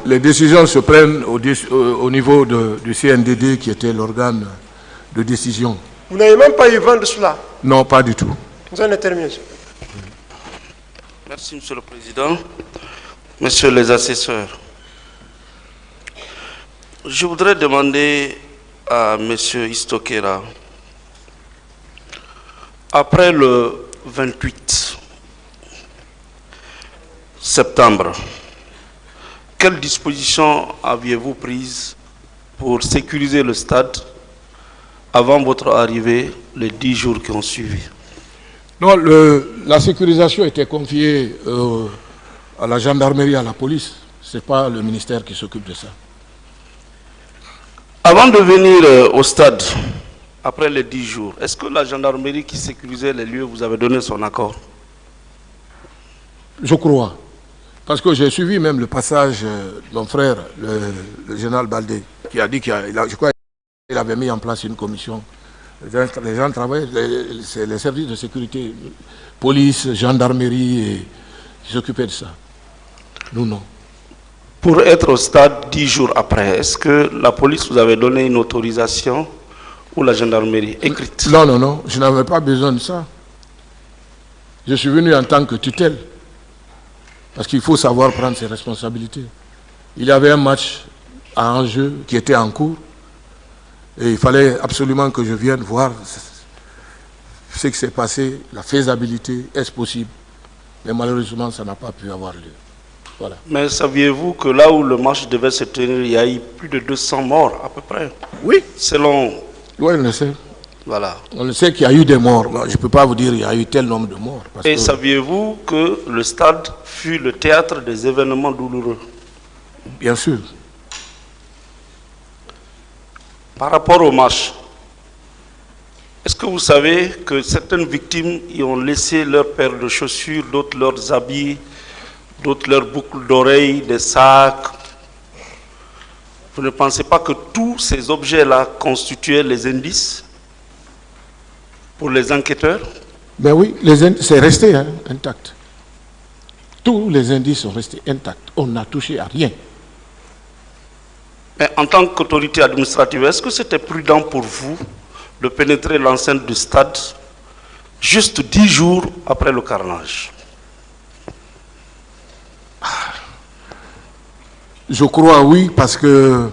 les décisions se prennent au niveau du CNDD qui était l'organe de décision. Vous n'avez même pas eu vent de cela? Non, pas du tout. Vous en êtes terminé. Merci, Monsieur le Président. Messieurs les assesseurs, je voudrais demander à Monsieur Istokera, après le 28 septembre, quelles dispositions aviez-vous prises pour sécuriser le stade avant votre arrivée, les 10 jours qui ont suivi? Non, la sécurisation était confiée à la gendarmerie, à la police. Ce n'est pas le ministère qui s'occupe de ça. Avant de venir au stade, après les 10 jours, est-ce que la gendarmerie qui sécurisait les lieux vous avait donné son accord? Je crois. Parce que j'ai suivi même le passage de mon frère, le général Baldé, qui a dit qu'il avait mis en place une commission. Les gens travaillent, c'est les services de sécurité, police, gendarmerie, qui s'occupaient de ça. Nous, non. Pour être au stade 10 jours après, est-ce que la police vous avait donné une autorisation ou la gendarmerie écrite? Non, non, non, je n'avais pas besoin de ça. Je suis venu en tant que tutelle. Parce qu'il faut savoir prendre ses responsabilités. Il y avait un match à enjeu qui était en cours. Et il fallait absolument que je vienne voir ce qui s'est passé, la faisabilité, est-ce possible? Mais malheureusement, ça n'a pas pu avoir lieu. Voilà. Mais saviez-vous que là où le match devait se tenir, il y a eu plus de 200 morts à peu près? Oui. Selon... Oui, on le sait. Voilà. On le sait qu'il y a eu des morts. Je ne peux pas vous dire qu'il y a eu tel nombre de morts. Et saviez-vous que le stade fut le théâtre des événements douloureux? Bien sûr. Par rapport au match, est-ce que vous savez que certaines victimes y ont laissé leurs paires de chaussures, d'autres leurs habits, d'autres leurs boucles d'oreilles, des sacs? Vous ne pensez pas que tous ces objets-là constituaient les indices pour les enquêteurs? Ben oui, c'est resté intact. Tous les indices sont restés intacts. On n'a touché à rien. Mais en tant qu'autorité administrative, est-ce que c'était prudent pour vous de pénétrer l'enceinte du stade juste 10 jours après le carnage? Je crois oui, parce que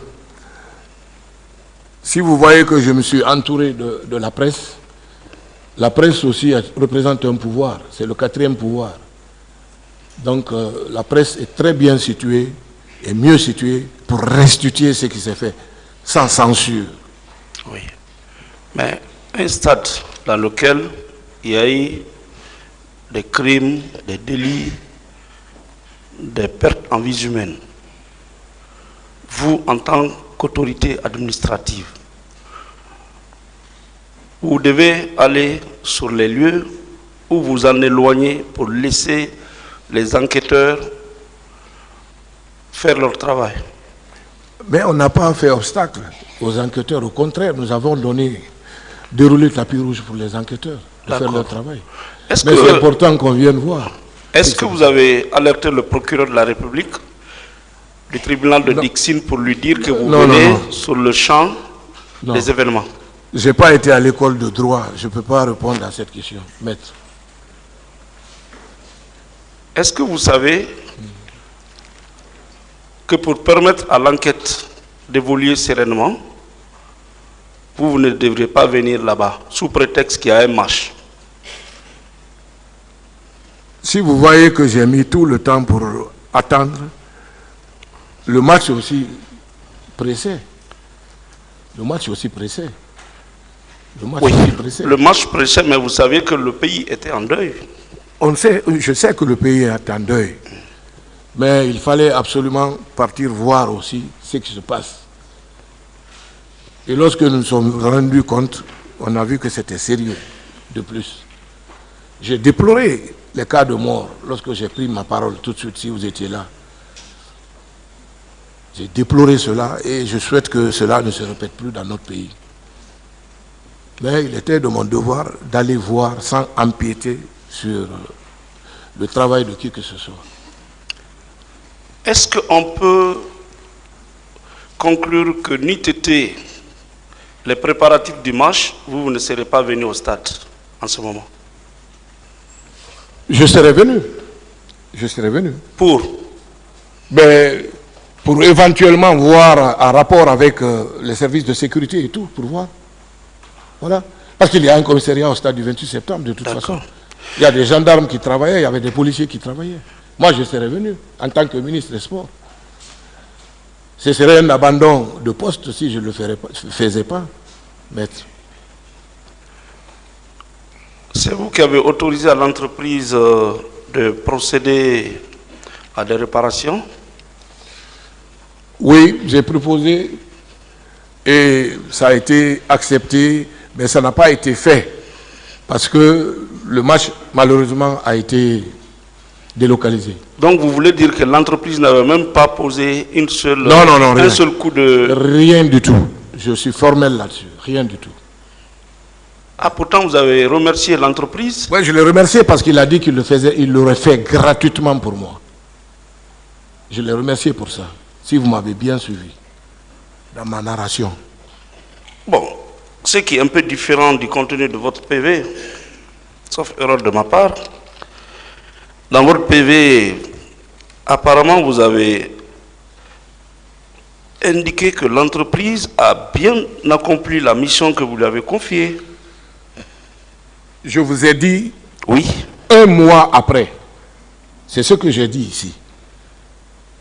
si vous voyez que je me suis entouré de la presse aussi représente un pouvoir, c'est le 4e pouvoir. Donc la presse est très bien située et mieux située pour restituer ce qui s'est fait, sans censure. Oui. Mais un stade dans lequel il y a eu des crimes, des délits, des pertes en vies humaines, vous, en tant qu'autorité administrative, vous devez aller sur les lieux ou vous en éloigner pour laisser les enquêteurs faire leur travail. Mais on n'a pas fait obstacle aux enquêteurs. Au contraire, nous avons déroulé le tapis rouge pour les enquêteurs de faire leur travail. Mais c'est important qu'on vienne voir. Est-ce que vous avez alerté le procureur de la République du tribunal de Dixine pour lui dire que vous venez sur le champ des événements? Je n'ai pas été à l'école de droit. Je ne peux pas répondre à cette question, maître. Est-ce que vous savez que pour permettre à l'enquête d'évoluer sereinement, vous ne devriez pas venir là-bas, sous prétexte qu'il y a un match? Si vous voyez que j'ai mis tout le temps pour attendre, le match aussi pressé. Le match aussi pressé. Le match pressé, mais vous savez que le pays était en deuil. Je sais que le pays est en deuil. Mais il fallait absolument partir voir aussi ce qui se passe. Et lorsque nous nous sommes rendus compte, on a vu que c'était sérieux, de plus. J'ai déploré les cas de mort lorsque j'ai pris ma parole tout de suite, si vous étiez là. J'ai déploré cela et je souhaite que cela ne se répète plus dans notre pays. Mais il était de mon devoir d'aller voir sans empiéter sur le travail de qui que ce soit. Est-ce qu'on peut conclure que n'eût été les préparatifs du match, vous ne serez pas venu au stade en ce moment. Je serais venu. Je serais venu. Mais pour éventuellement voir un rapport avec les services de sécurité et tout, pour voir. Voilà. Parce qu'il y a un commissariat au stade du 28 septembre, de toute façon. Il y a des gendarmes qui travaillaient, il y avait des policiers qui travaillaient. Moi, je serais venu en tant que ministre des Sports. Ce serait un abandon de poste si je ne le faisais pas, maître. C'est vous qui avez autorisé à l'entreprise de procéder à des réparations? Oui, j'ai proposé et ça a été accepté, mais ça n'a pas été fait parce que le match, malheureusement, a été délocalisé. Donc vous voulez dire que l'entreprise n'avait même pas posé un seul coup de... Rien du tout. Je suis formel là-dessus. Rien du tout. Ah, pourtant vous avez remercié l'entreprise? Oui, je l'ai remercié parce qu'il a dit qu'il le faisait, il l'aurait fait gratuitement pour moi. Je l'ai remercié pour ça. Si vous m'avez bien suivi dans ma narration. Bon, ce qui est un peu différent du contenu de votre PV, sauf erreur de ma part, dans votre PV, apparemment vous avez indiqué que l'entreprise a bien accompli la mission que vous lui avez confiée. Je vous ai dit, oui, 1 mois après, c'est ce que j'ai dit ici.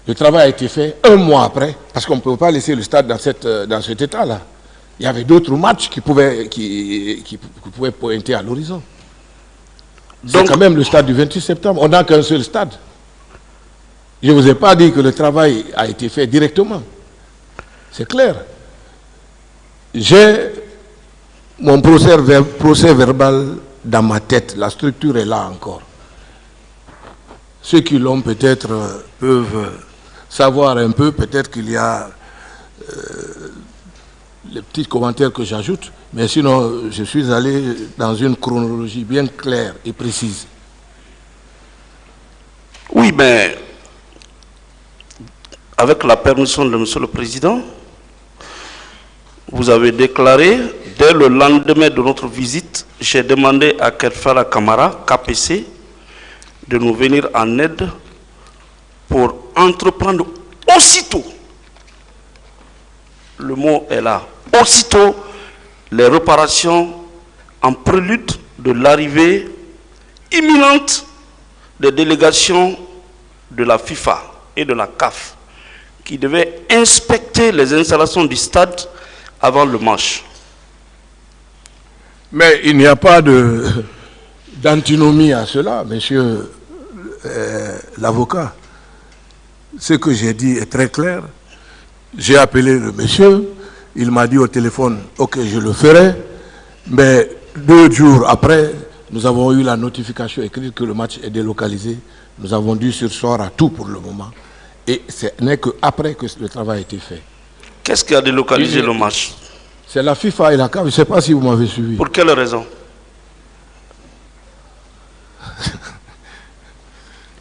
Le travail a été fait 1 mois après, parce qu'on ne peut pas laisser le stade dans cet état-là. Il y avait d'autres matchs qui pouvaient pointer à l'horizon. C'est quand même le stade du 28 septembre. On n'a qu'un seul stade. Je ne vous ai pas dit que le travail a été fait directement. C'est clair. J'ai mon procès verbal dans ma tête. La structure est là encore. Ceux qui l'ont peut-être peuvent savoir un peu. Peut-être qu'il y a les petits commentaires que j'ajoute. Mais sinon, je suis allé dans une chronologie bien claire et précise. Oui, mais avec la permission de M. le Président, vous avez déclaré, dès le lendemain de notre visite, j'ai demandé à Kerfara Kamara, KPC, de nous venir en aide pour entreprendre aussitôt, le mot est là, aussitôt, les réparations en prélude de l'arrivée imminente des délégations de la FIFA et de la CAF qui devaient inspecter les installations du stade avant le match. Mais il n'y a pas d'antinomie à cela, monsieur l'avocat. Ce que j'ai dit est très clair. J'ai appelé le monsieur, il m'a dit au téléphone, ok, je le ferai, mais 2 jours après, nous avons eu la notification écrite que le match est délocalisé. Nous avons dû surseoir à tout pour le moment. Et ce n'est qu'après que le travail a été fait. Qu'est-ce qui a délocalisé le match? C'est la FIFA et la CAF, je ne sais pas si vous m'avez suivi. Pour quelle raison?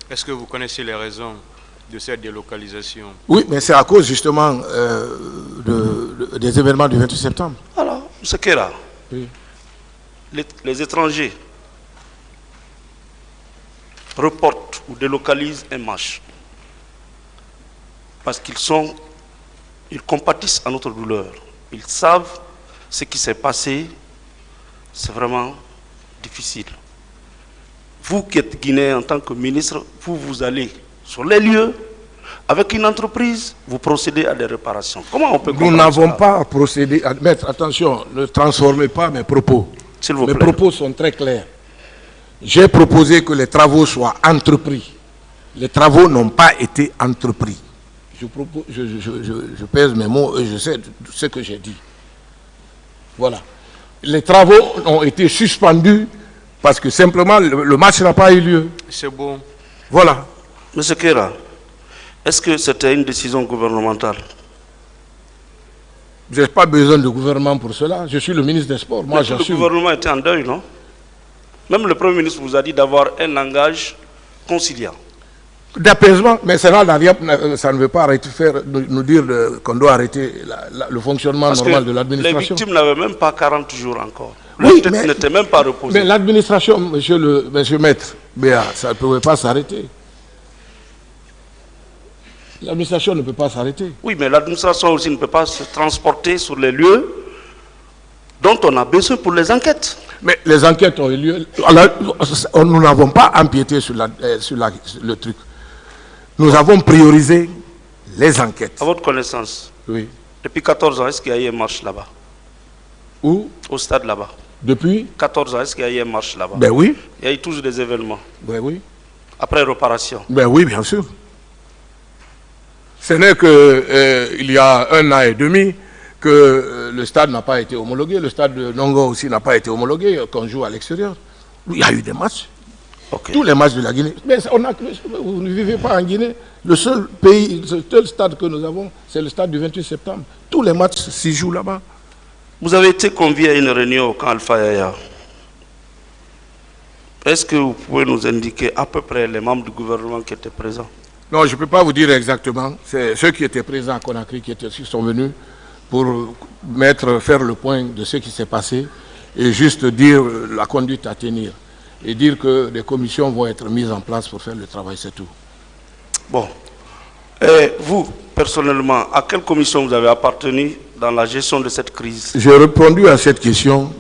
Est-ce que vous connaissez les raisons de cette délocalisation? Oui, mais c'est à cause justement des événements du 28 septembre. Alors, ce qu'est là, oui. Les étrangers reportent ou délocalisent un match parce ils compatissent à notre douleur. Ils savent ce qui s'est passé, c'est vraiment difficile. Vous qui êtes Guinéen en tant que ministre, vous allez sur les lieux, avec une entreprise, vous procédez à des réparations. Comment on peut comprendre? Nous n'avons pas procédé à mettre, attention, ne transformez pas mes propos. S'il vous plaît. Mes propos sont très clairs. J'ai proposé que les travaux soient entrepris. Les travaux n'ont pas été entrepris. Je pèse mes mots et je sais ce que j'ai dit. Voilà. Les travaux ont été suspendus parce que simplement le match n'a pas eu lieu. C'est bon. Voilà. Monsieur Kera, est-ce que c'était une décision gouvernementale? Je n'ai pas besoin de gouvernement pour cela. Je suis le ministre des Sports. Moi, le gouvernement était en deuil, non? Même le Premier ministre vous a dit d'avoir un langage conciliant. D'apaisement, mais ça ne veut pas arrêter, nous dire qu'on doit arrêter le fonctionnement normal de l'administration. Les victimes n'avaient même pas 40 jours encore. Oui, Le tête n'était même pas reposé. Mais l'administration, monsieur Maître Béat, ça ne pouvait pas s'arrêter. L'administration ne peut pas s'arrêter. Oui, mais l'administration aussi ne peut pas se transporter sur les lieux dont on a besoin pour les enquêtes. Mais les enquêtes ont eu lieu. Nous n'avons pas empiété sur le truc. Nous avons priorisé les enquêtes. À votre connaissance, oui. Depuis 14 ans, est-ce qu'il y a eu une marche là-bas? Où? Au stade là-bas. Depuis 14 ans, est-ce qu'il y a eu une marche là-bas? Ben oui. Il y a eu toujours des événements. Ben oui. Après réparation. Ben oui, bien sûr. Ce n'est qu'il y a 1 an et demi que le stade n'a pas été homologué. Le stade de Nongo aussi n'a pas été homologué, qu'on joue à l'extérieur. Il y a eu des matchs. Okay. Tous les matchs de la Guinée. Mais vous ne vivez pas en Guinée. Le seul pays, le seul stade que nous avons, c'est le stade du 28 septembre. Tous les matchs s'y jouent là-bas. Vous avez été convié à une réunion au camp Alpha Yaya. Est-ce que vous pouvez nous indiquer à peu près les membres du gouvernement qui étaient présents? Non, je ne peux pas vous dire exactement. C'est ceux qui étaient présents à Conakry qui sont venus pour faire le point de ce qui s'est passé et juste dire la conduite à tenir. Et dire que des commissions vont être mises en place pour faire le travail, c'est tout. Bon. Et vous, personnellement, à quelle commission vous avez appartenu dans la gestion de cette crise? J'ai répondu à cette question.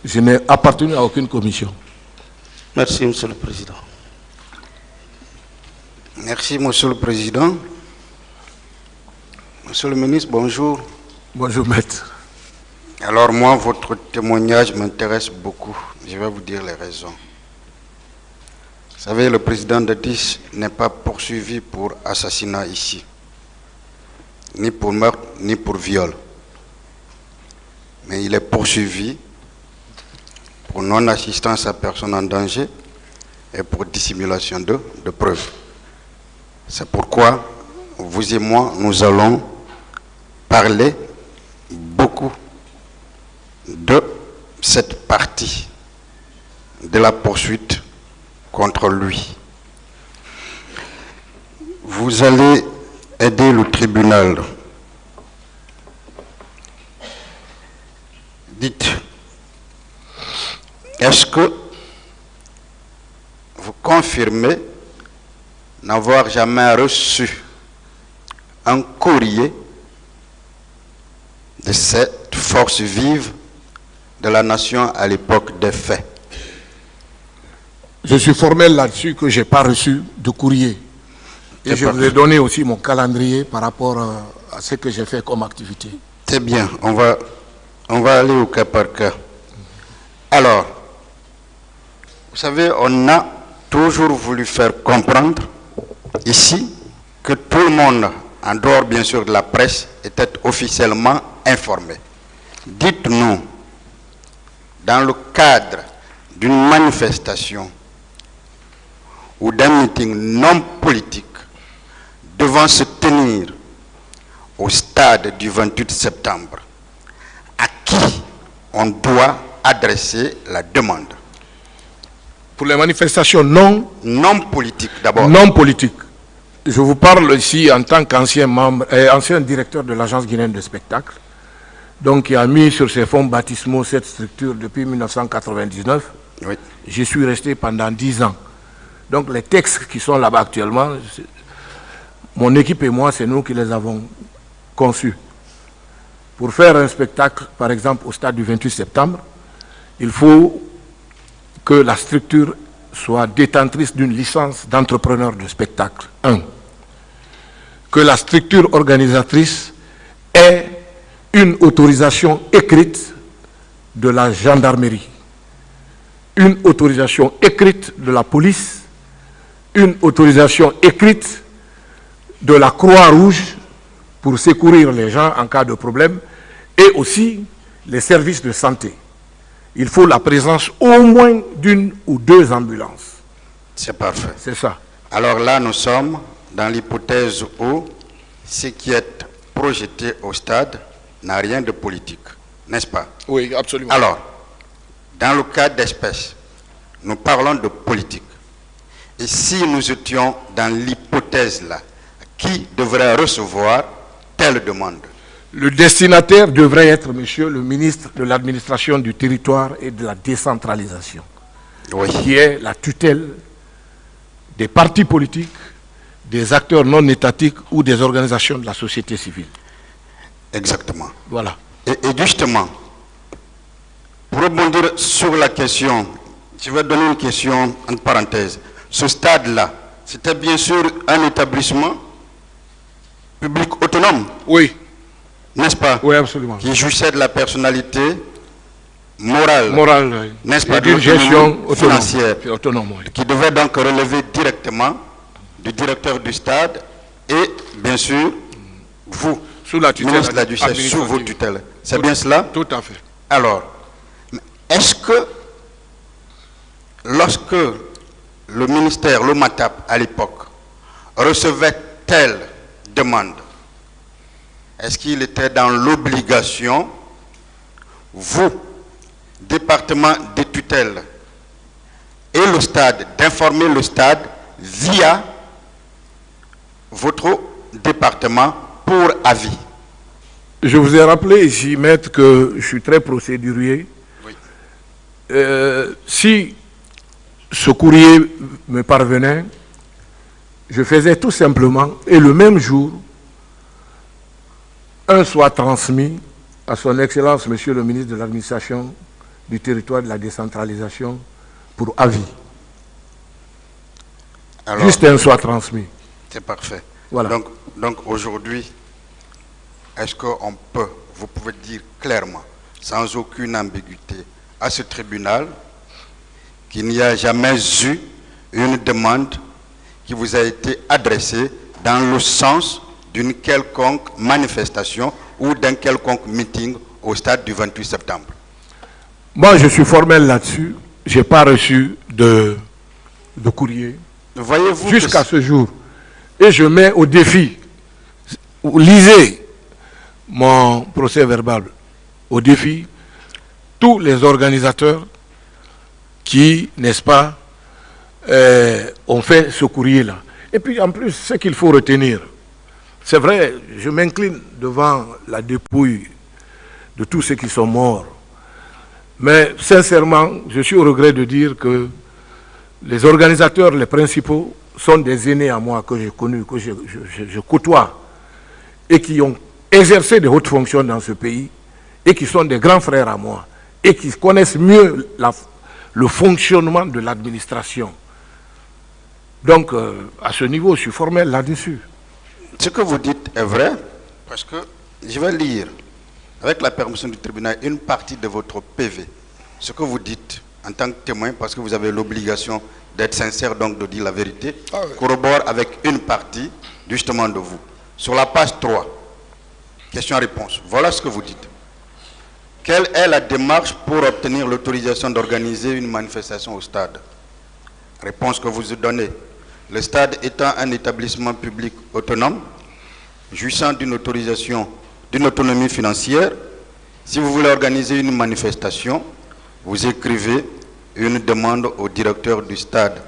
Je n'ai appartenu à aucune commission. Merci, Monsieur le Président. Merci, Monsieur le Président. Monsieur le Ministre, bonjour. Bonjour, Maître. Alors moi, votre témoignage m'intéresse beaucoup. Je vais vous dire les raisons. Vous savez, le président Dadis n'est pas poursuivi pour assassinat ici, ni pour meurtre, ni pour viol. Mais il est poursuivi pour non-assistance à personne en danger et pour dissimulation de preuves. C'est pourquoi vous et moi, nous allons parler beaucoup de cette partie de la poursuite contre lui. Vous allez aider le tribunal. Dites, est-ce que vous confirmez n'avoir jamais reçu un courrier de cette force vive de la nation à l'époque des faits? Je suis formel là-dessus que je n'ai pas reçu de courrier. Et je vous ai donné aussi mon calendrier par rapport à ce que j'ai fait comme activité. C'est bien, on va aller au cas par cas. Alors, vous savez, on a toujours voulu faire comprendre ici que tout le monde, en dehors bien sûr de la presse, était officiellement informé. Dites-nous, dans le cadre d'une manifestation ou d'un meeting non politique devant se tenir au stade du 28 septembre, à qui on doit adresser la demande? Pour les manifestations non politiques d'abord. Non politiques. Je vous parle ici en tant qu'ancien membre, ancien directeur de l'Agence guinéenne de spectacle, donc qui a mis sur ses fonds baptismaux cette structure depuis 1999. Oui. J'y suis resté pendant 10 ans. Donc les textes qui sont là-bas actuellement, mon équipe et moi, c'est nous qui les avons conçus. Pour faire un spectacle, par exemple, au stade du 28 septembre, il faut que la structure soit détentrice d'une licence d'entrepreneur de spectacle. 1. Que la structure organisatrice ait une autorisation écrite de la gendarmerie, une autorisation écrite de la police, une autorisation écrite de la Croix-Rouge pour secourir les gens en cas de problème, et aussi les services de santé. Il faut la présence au moins d'une ou 2 ambulances. C'est parfait. C'est ça. Alors là, nous sommes dans l'hypothèse où ce qui est projeté au stade n'a rien de politique, n'est-ce pas? Oui, absolument. Alors, dans le cas d'espèce, nous parlons de politique. Et si nous étions dans l'hypothèse hypothèse-là, qui devrait recevoir telle demande? Le destinataire devrait être, monsieur le ministre de l'administration du territoire et de la décentralisation, Oui. qui est la tutelle des partis politiques, des acteurs non étatiques ou des organisations de la société civile. Exactement. Voilà. Et justement, pour rebondir sur la question, je vais donner une question entre parenthèses. Ce stade-là, c'était bien sûr un établissement public autonome, Oui, n'est-ce pas? oui, absolument. Qui jouissait de la personnalité morale, Morale, n'est-ce pas, et d'une de gestion l'autonomie financière, autonome, oui. qui devait donc relever directement du directeur du stade et, bien sûr, vous, Sous la tutelle ministre de la Justice, sous vos administrative. tutelles. C'est bien cela? Tout à fait. Alors, est-ce que lorsque le ministère, l'OMATAP à l'époque, recevait telle demande, est-ce qu'il était dans l'obligation, vous, département des tutelles et le stade, d'informer le stade via votre département pour avis? Je vous ai rappelé ici, maître, que je suis très procédurier. Oui. Si ce courrier me parvenait, je faisais tout simplement, et le même jour, un soit transmis à son Excellence, Monsieur le ministre de l'Administration du territoire de la décentralisation, pour avis. Alors, Juste un soit transmis. c'est parfait. Voilà. Donc aujourd'hui, est-ce qu'on peut, vous pouvez dire clairement, sans aucune ambiguïté, à ce tribunal, qu'il n'y a jamais eu une demande qui vous a été adressée dans le sens d'une quelconque manifestation ou d'un quelconque meeting au stade du 28 septembre? Moi, je suis formel là-dessus. Je n'ai pas reçu de courrier Voyez-vous jusqu'à que ce jour. Et je mets au défi, lisez mon procès verbal, au défi tous les organisateurs qui, n'est-ce pas, ont fait ce courrier-là. Et puis en plus, ce qu'il faut retenir, c'est vrai, je m'incline devant la dépouille de tous ceux qui sont morts. Mais sincèrement, je suis au regret de dire que les organisateurs, les principaux, sont des aînés à moi que j'ai connus, que je côtoie, et qui ont exercé de hautes fonctions dans ce pays, et qui sont des grands frères à moi, et qui connaissent mieux le fonctionnement de l'administration. Donc, à ce niveau, je suis formel là-dessus. ce que vous dites est vrai, parce que je vais lire, avec la permission du tribunal, une partie de votre PV. Ce que vous dites en tant que témoin, parce que vous avez l'obligation d'être sincère, donc de dire la vérité, corrobore avec une partie, justement, de vous. Sur la page 3, question-réponse, voilà ce que vous dites. Quelle est la démarche pour obtenir l'autorisation d'organiser une manifestation au stade? Réponse que vous donnez. Le stade étant un établissement public autonome, jouissant d'une autorisation, d'une autonomie financière, si vous voulez organiser une manifestation, vous écrivez une demande au directeur du stade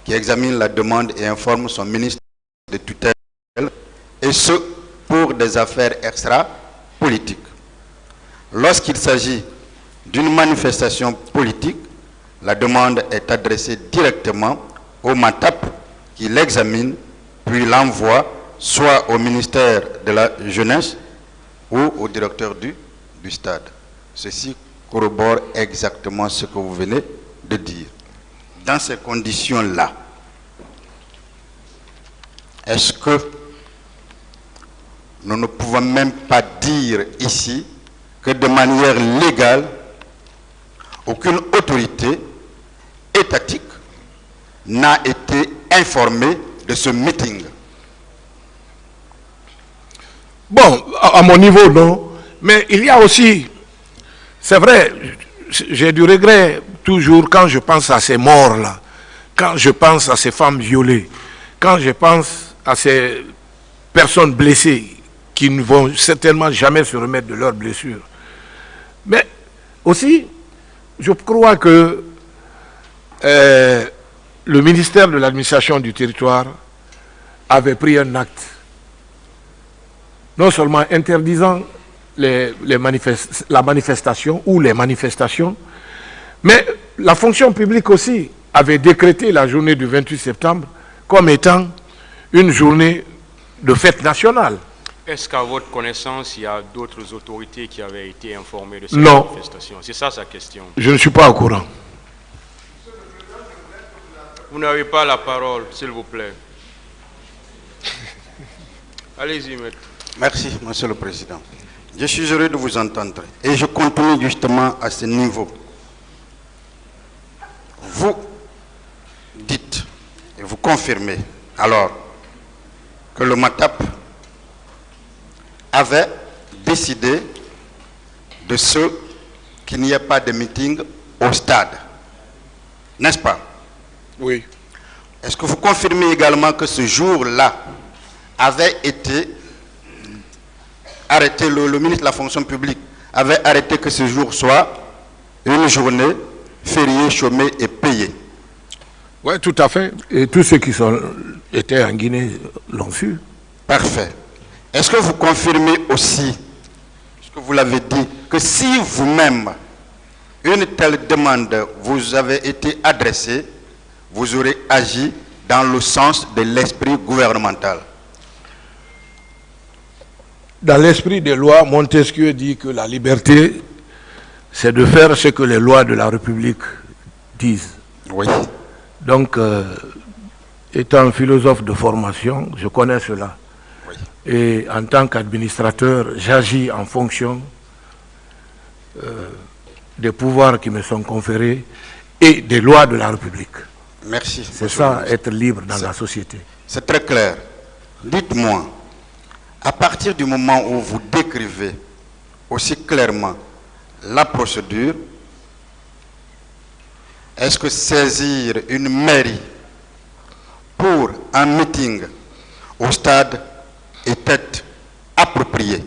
qui examine la demande et informe son ministre de tutelle, et ce, pour des affaires extra-politiques. Lorsqu'il s'agit d'une manifestation politique, la demande est adressée directement au MATAP qui l'examine, puis l'envoie soit au ministère de la Jeunesse ou au directeur du stade. Ceci corrobore exactement ce que vous venez de dire. Dans ces conditions-là, est-ce que nous ne pouvons même pas dire ici que de manière légale, aucune autorité étatique n'a été informée de ce meeting? Bon, à mon niveau, non. Mais il y a aussi, c'est vrai, j'ai du regret toujours quand je pense à ces morts-là, quand je pense à ces femmes violées, quand je pense à ces personnes blessées qui ne vont certainement jamais se remettre de leurs blessures. Mais aussi, je crois que le ministère de l'administration du territoire avait pris un acte, non seulement interdisant la manifestation ou les manifestations, mais la fonction publique aussi avait décrété la journée du 28 septembre comme étant une journée de fête nationale. Est-ce qu'à votre connaissance, il y a d'autres autorités qui avaient été informées de cette Non. manifestation? C'est ça sa question. Je ne suis pas au courant. Vous n'avez pas la parole, s'il vous plaît. Allez-y, maître. Merci, Monsieur le Président. Je suis heureux de vous entendre et je continue justement à ce niveau. Vous dites et vous confirmez alors que le MATAP avait décidé de ce qu'il n'y ait pas de meeting au stade, n'est-ce pas? Oui. Est-ce que vous confirmez également que ce jour-là avait été arrêté, le ministre de la fonction publique avait arrêté que ce jour soit une journée fériée, chômée et payée? Oui, tout à fait. Et tous ceux qui étaient en Guinée l'ont su. Parfait. Est-ce que vous confirmez aussi, ce que vous l'avez dit, que si vous-même, une telle demande vous avait été adressée, vous aurez agi dans le sens de l'esprit gouvernemental? Dans l'esprit des lois, Montesquieu dit que la liberté, c'est de faire ce que les lois de la République disent. Oui. Donc, étant philosophe de formation, je connais cela. Oui. Et en tant qu'administrateur, j'agis en fonction des pouvoirs qui me sont conférés et des lois de la République. Merci. C'est ça, être libre dans la société. C'est très clair. Dites-moi, à partir du moment où vous décrivez aussi clairement la procédure, est-ce que saisir une mairie pour un meeting au stade était approprié?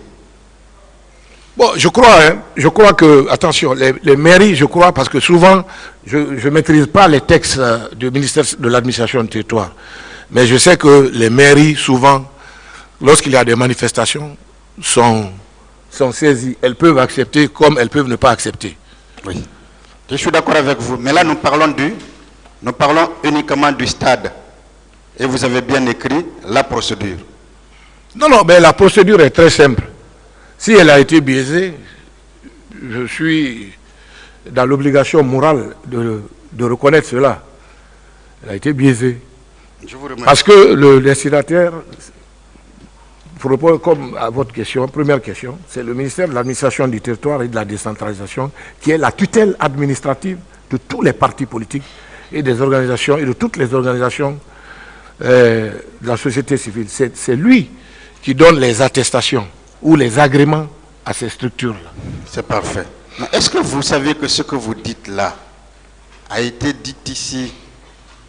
Bon, je crois que, attention, les mairies, je crois, parce que souvent, je ne maîtrise pas les textes du ministère de l'administration du territoire, mais je sais que les mairies, souvent, lorsqu'il y a des manifestations, sont saisies. Elles peuvent accepter comme elles peuvent ne pas accepter. Oui. Je suis d'accord avec vous, mais là nous parlons uniquement du stade. Et vous avez bien écrit la procédure. Non, non, mais la procédure est très simple. Si elle a été biaisée, je suis dans l'obligation morale de reconnaître cela. Elle a été biaisée. Je vous remercie. Parce que le destinataire, pour répondre comme à votre question, première question, c'est le ministère de l'administration du territoire et de la décentralisation qui est la tutelle administrative de tous les partis politiques et des organisations et de toutes les organisations de la société civile. C'est lui qui donne les attestations ou les agréments à ces structures-là. C'est parfait. Mais est-ce que vous savez que ce que vous dites là a été dit ici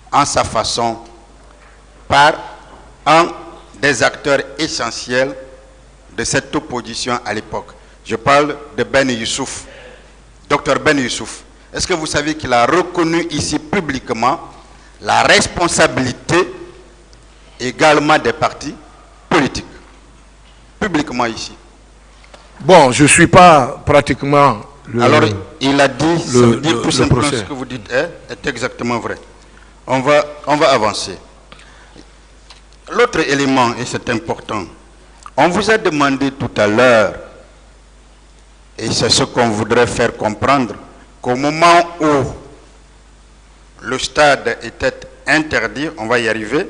en sa façon par un des acteurs essentiels de cette opposition à l'époque? Je parle de Ben Youssouf, Dr Ben Youssouf. Est-ce que vous savez qu'il a reconnu ici publiquement la responsabilité également des partis politiques? Publiquement ici. Bon, je ne suis pas pratiquement Alors, il a dit, ça veut dire tout simplement ce que vous dites est exactement vrai. On va avancer. L'autre élément, et c'est important, on vous a demandé tout à l'heure, et c'est ce qu'on voudrait faire comprendre, qu'au moment où le stade était interdit, on va y arriver,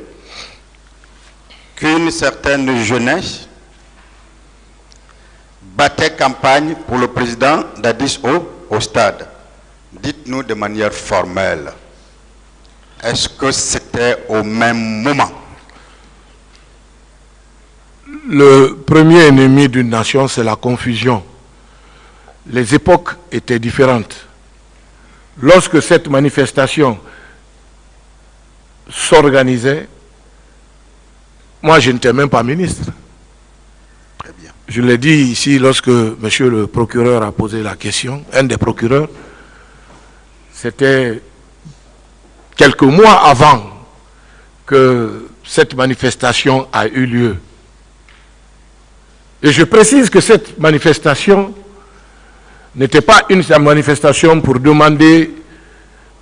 qu'une certaine jeunesse battait campagne pour le président d'Addis au stade. Dites-nous de manière formelle, est-ce que c'était au même moment? Le premier ennemi d'une nation, c'est la confusion. Les époques étaient différentes. Lorsque cette manifestation s'organisait, moi je n'étais même pas ministre. Très bien. Je l'ai dit ici lorsque monsieur le procureur a posé la question, un des procureurs, c'était quelques mois avant que cette manifestation a eu lieu. Et je précise que cette manifestation n'était pas une manifestation pour demander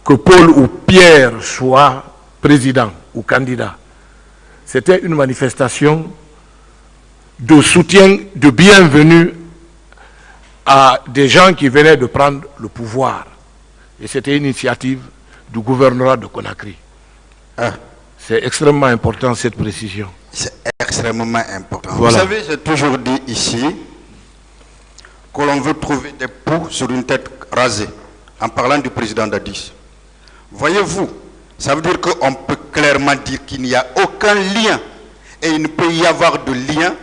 que Paul ou Pierre soient président ou candidat. C'était une manifestation de soutien, de bienvenue à des gens qui venaient de prendre le pouvoir. Et c'était une initiative du gouvernorat de Conakry. Ah. C'est extrêmement important cette précision. C'est extrêmement important. Voilà. Vous savez, j'ai toujours dit ici que l'on veut trouver des poux sur une tête rasée, en parlant du président Dadis. Voyez-vous, ça veut dire qu'on peut clairement dire qu'il n'y a aucun lien, et il ne peut y avoir de lien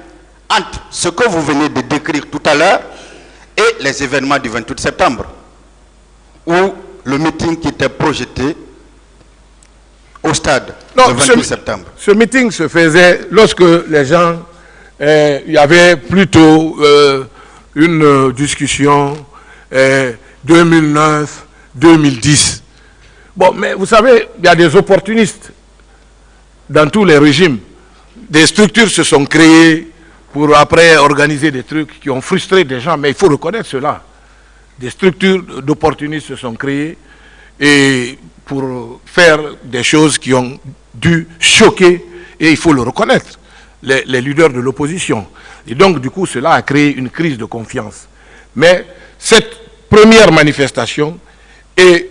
entre ce que vous venez de décrire tout à l'heure et les événements du 28 septembre, ou le meeting qui était projeté au stade le 28 septembre. Ce meeting se faisait lorsque les gens, il y avait plutôt une discussion 2009-2010. Bon, mais vous savez, il y a des opportunistes dans tous les régimes. Des structures se sont créées pour après organiser des trucs qui ont frustré des gens, mais il faut reconnaître cela. Des structures d'opportunistes se sont créées et pour faire des choses qui ont dû choquer, et il faut le reconnaître, les leaders de l'opposition. Et donc, du coup, cela a créé une crise de confiance. Mais cette première manifestation et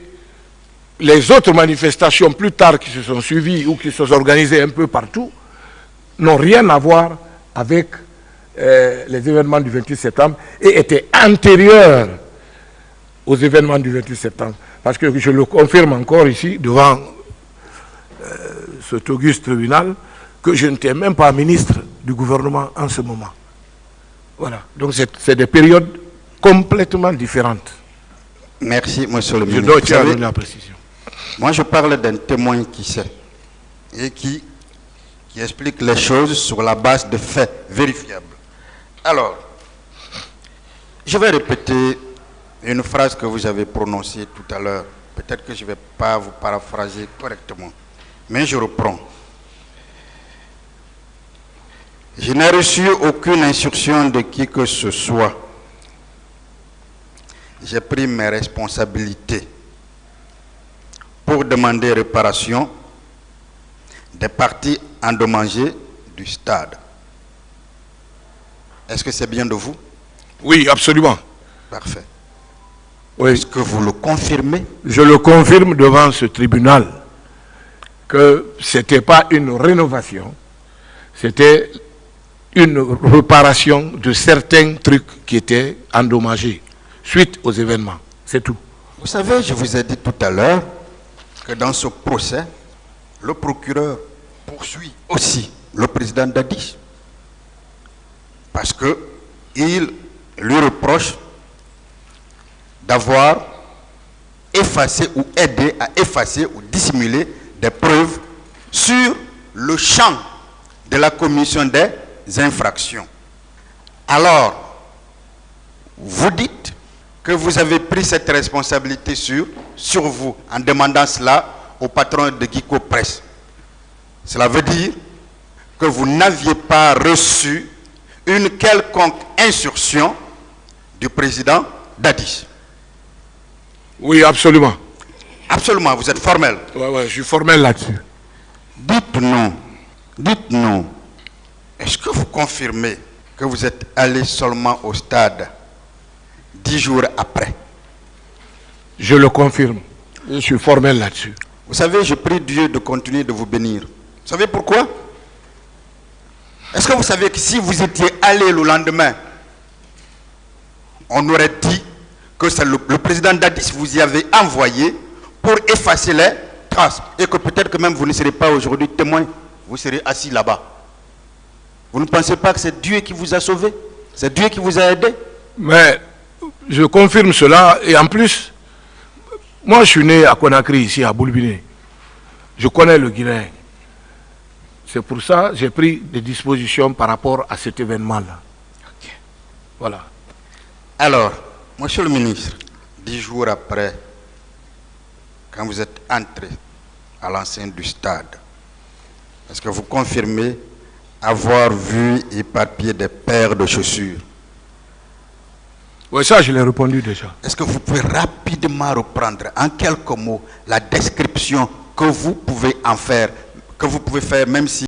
les autres manifestations plus tard qui se sont suivies ou qui se sont organisées un peu partout n'ont rien à voir avec les événements du 28 septembre et étaient antérieures aux événements du 28 septembre. Parce que je le confirme encore ici, devant cet auguste tribunal, que je n'étais même pas ministre du gouvernement en ce moment. Voilà. Donc c'est des périodes complètement différentes. Merci, monsieur le ministre. Je dois tiens à donner la précision. Moi, je parle d'un témoin qui sait et qui explique les choses sur la base de faits vérifiables. Alors, je vais répéter une phrase que vous avez prononcée tout à l'heure. Peut-être que je ne vais pas vous paraphraser correctement, mais je reprends. Je n'ai reçu aucune instruction de qui que ce soit. J'ai pris mes responsabilités pour demander réparation des parties endommagées du stade. Est-ce que c'est bien de vous? Oui, absolument. Parfait. Oui. Est-ce que vous le confirmez? Je le confirme devant ce tribunal que ce n'était pas une rénovation, c'était une réparation de certains trucs qui étaient endommagés suite aux événements. C'est tout. Vous savez, je vous ai dit tout à l'heure que dans ce procès, le procureur poursuit aussi le président Dadis parce qu'il lui reproche d'avoir effacé ou aidé à effacer ou dissimuler des preuves sur le champ de la commission des infractions. Alors, vous dites que vous avez pris cette responsabilité sur vous en demandant cela au patron de Guico Presse. Cela veut dire que vous n'aviez pas reçu une quelconque instruction du président Dadis. Oui, absolument. Absolument, vous êtes formel. Oui, je suis formel là-dessus. Dites-nous, est-ce que vous confirmez que vous êtes allé seulement au stade 10 jours après? Je le confirme. Je suis formel là-dessus. Vous savez, je prie Dieu de continuer de vous bénir. Vous savez pourquoi? Est-ce que vous savez que si vous étiez allé le lendemain, on aurait dit que c'est le président Dadis vous y avait envoyé pour effacer les traces et que peut-être que même vous ne serez pas aujourd'hui témoin, vous serez assis là-bas. Vous ne pensez pas que c'est Dieu qui vous a sauvé? C'est Dieu qui vous a aidé? Mais je confirme cela et en plus, moi je suis né à Conakry, ici à Boulbiné. Je connais le Guinéen. C'est pour ça que j'ai pris des dispositions par rapport à cet événement-là. Okay. Voilà. Alors, monsieur le ministre, 10 jours après, quand vous êtes entré à l'enceinte du stade, Est-ce que vous confirmez avoir vu éparpiller des paires de chaussures? Oui, ça, je l'ai répondu déjà. Est-ce que vous pouvez rapidement reprendre en quelques mots la description que vous pouvez en faire, que vous pouvez faire même si